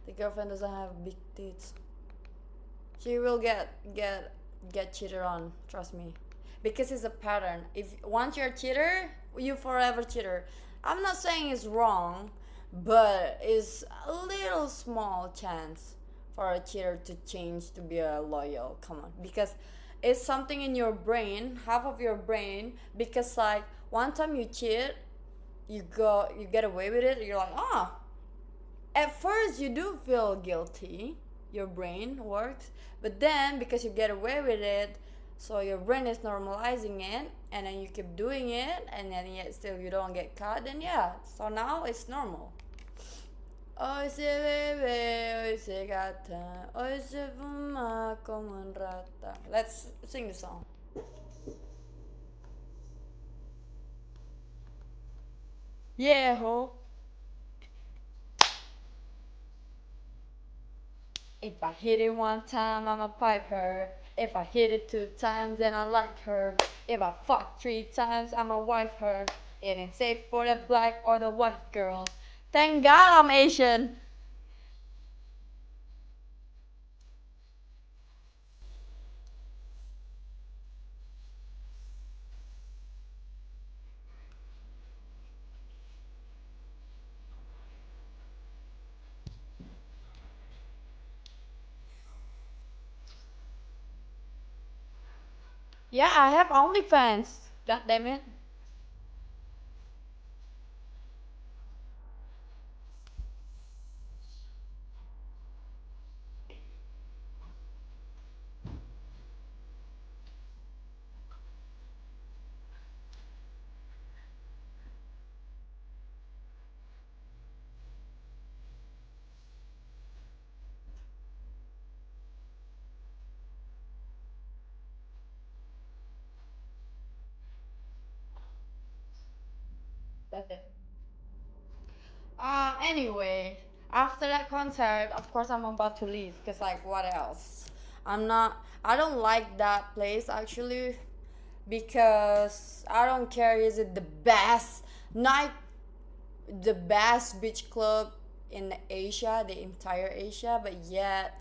the girlfriend doesn't have big tits, she will get cheated on. Trust me, because it's a pattern. If once you're a cheater, you forever cheater. I'm not saying it's wrong, but it's a little small chance for a cheater to change to be a loyal. Come on, because it's something in your brain, half of your brain. Because like one time you cheat, you get away with it. You're like, ah, at first you do feel guilty, your brain works, but then because you get away with it, so your brain is normalizing it, and then you keep doing it, and then yet still you don't get caught, then yeah, so now it's normal. Hoy se bebe, hoy se gata, hoy se fuma como un rata. Let's sing the song. Yeah, ho. If I hit it one time, I'ma pipe her. If I hit it two times, then I like her. If I fuck three times, I'ma wife her. It ain't safe for the black or the white girl. Thank God I'm Asian. Yeah, I have OnlyFans. God damn it. That's it. Anyway, after that concert, of course I'm about to leave. Cause like, what else? I don't like that place actually, because I don't care. Is it the best night, the best beach club in Asia, the entire Asia? But yet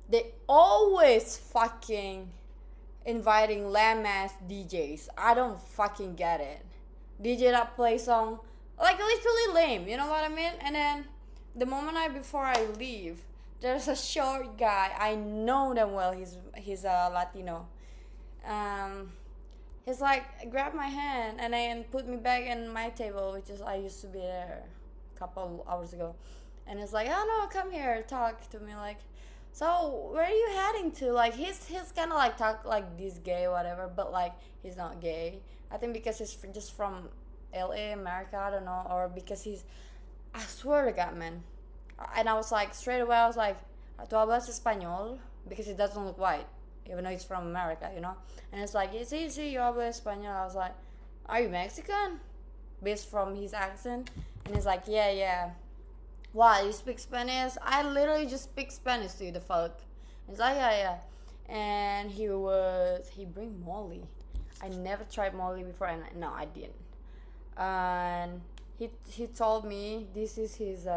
they always fucking inviting lame ass DJs. I don't fucking get it. DJ that play song like literally lame, you know what I mean? And then the moment before I leave, there's a short guy. I know them well. He's a Latino. Um, he's like grab my hand and then put me back in my table, which is I used to be there a couple hours ago. And it's like, oh no, come here, talk to me like. So where are you heading to? Like he's kind of like talk like this gay whatever, but like he's not gay. I think because he's just from LA, America. I don't know, or because he's. I swear to God, man. And I was like straight away. I was like, "Tú hablas español?" Because he doesn't look white, even though he's from America, you know. And it's like, "Sí, sí, yo hablo español." I was like, "Are you Mexican?" Based from his accent, and he's like, "Yeah, yeah." Wow, you speak Spanish? I literally just speak Spanish to you, the fuck. He's like, yeah, yeah. And he bring Molly. I never tried Molly before, and no, I didn't. And he told me this is his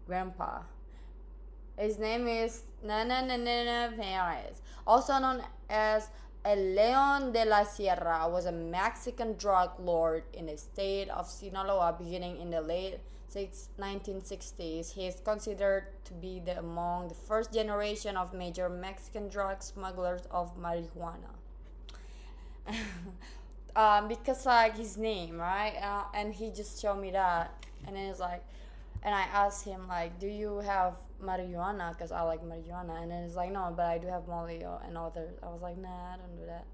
grandpa. His name is Nana Nana Perez, also known as El Leon de la Sierra, was a Mexican drug lord in the state of Sinaloa beginning in the late 1960s. He is considered to be among the first generation of major Mexican drug smugglers of marijuana. Because like his name, right? And he just showed me that, and then it's like, and I asked him like, "Do you have marijuana?" Because I like marijuana, and then he's like, "No, but I do have Molly and others." I was like, "Nah, I don't do that."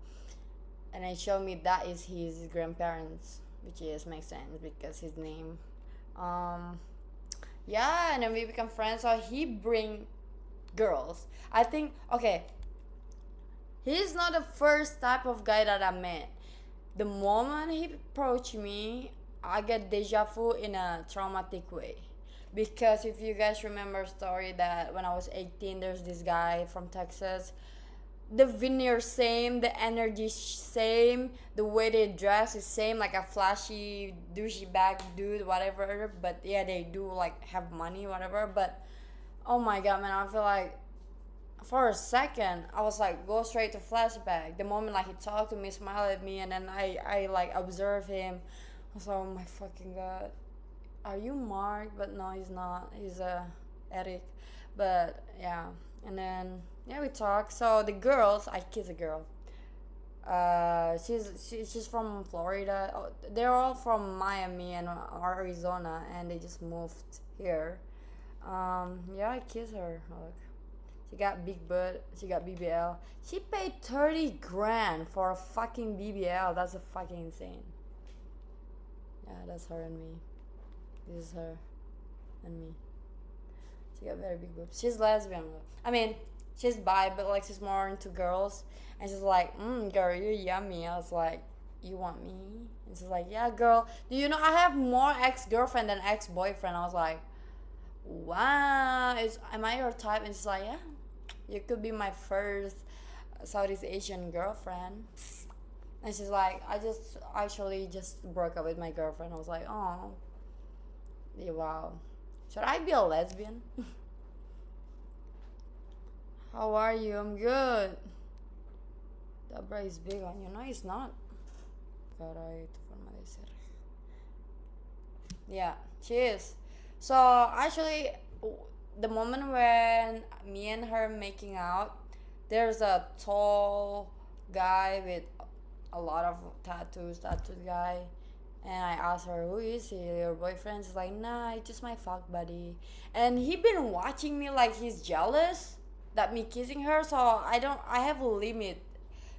And he showed me that is his grandparents, which is makes sense because his name. Um, yeah, and then we become friends. So he bring girls. I think okay. He's not the first type of guy that I met. The moment he approached me, I get deja vu in a traumatic way. Because if you guys remember a story that when I was 18, there's this guy from Texas the veneer same, the energy same, the way they dress is same, like a flashy douchey bag dude, whatever. But yeah, they do like have money, whatever. But oh my god, man, I feel like for a second I was like go straight to flashback. The moment like he talked to me, smiled at me, and then I like observed him. I was like, oh my fucking god, are you Mark? But no, he's not. He's Eric. But yeah, and then yeah, we talk. So the girls, I kiss a girl. She's from Florida. Oh, they're all from Miami and Arizona, and they just moved here. Yeah, I kiss her. Look, she got big butt. She got BBL. She paid 30 grand for a fucking BBL. That's a fucking insane. Yeah, that's her and me. This is her and me. She got very big boobs. She's lesbian. I mean, she's bi, but like she's more into girls. And she's like, girl, you're yummy. I was like, you want me? And she's like, yeah, girl. Do you know I have more ex-girlfriend than ex-boyfriend? I was like, wow. Am I your type? And she's like, yeah, you could be my first Southeast Asian girlfriend. And she's like, I just actually just broke up with my girlfriend. I was like, oh, yeah, wow. Should I be a lesbian? How are you? I'm good. That bra is big on you. No, it's not. Caray, tu forma de ser. Yeah, she is. So actually, the moment when me and her making out, there's a tall guy with a lot of tattooed guy. And I asked her, who is he? Your boyfriend? She's like, nah, it's just my fuck buddy. And he been watching me like he's jealous that me kissing her. So I have a limit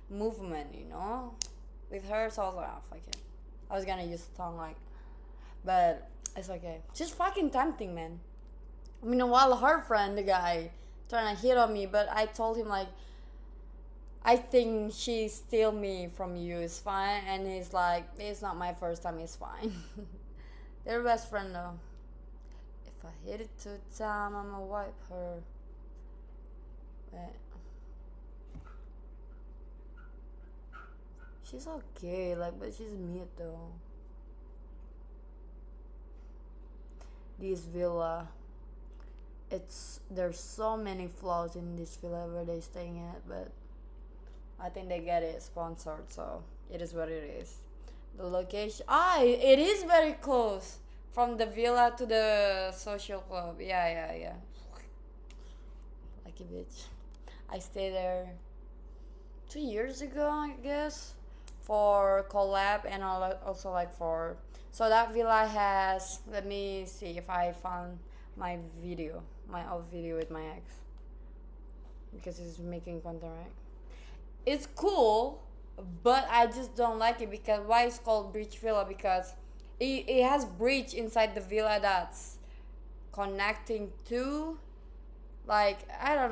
movement, with her. So I was like, oh, fuck it. I was gonna use tongue like, but it's okay. She's fucking tempting, man. I mean, while her friend, the guy, trying to hit on me, but I told him like, I think she steal me from you. It's fine. And he's like, it's not my first time. It's fine. They're best friend though. If I hit it 2 times, I'ma wipe her. Wait. She's okay, like, but she's mute though. This villa, there's so many flaws in this villa where they staying at, but I think they get it sponsored, so it is what it is. The location, it is very close from the villa to the social club. Yeah. Like a bitch. I stayed there 2 years ago, I guess, for collab and also like for. So that villa has. Let me see if I found my old video with my ex, because he's making content, right? It's cool, but I just don't like it because why it's called Bridge Villa, because it has bridge inside the villa that's connecting to, like, I don't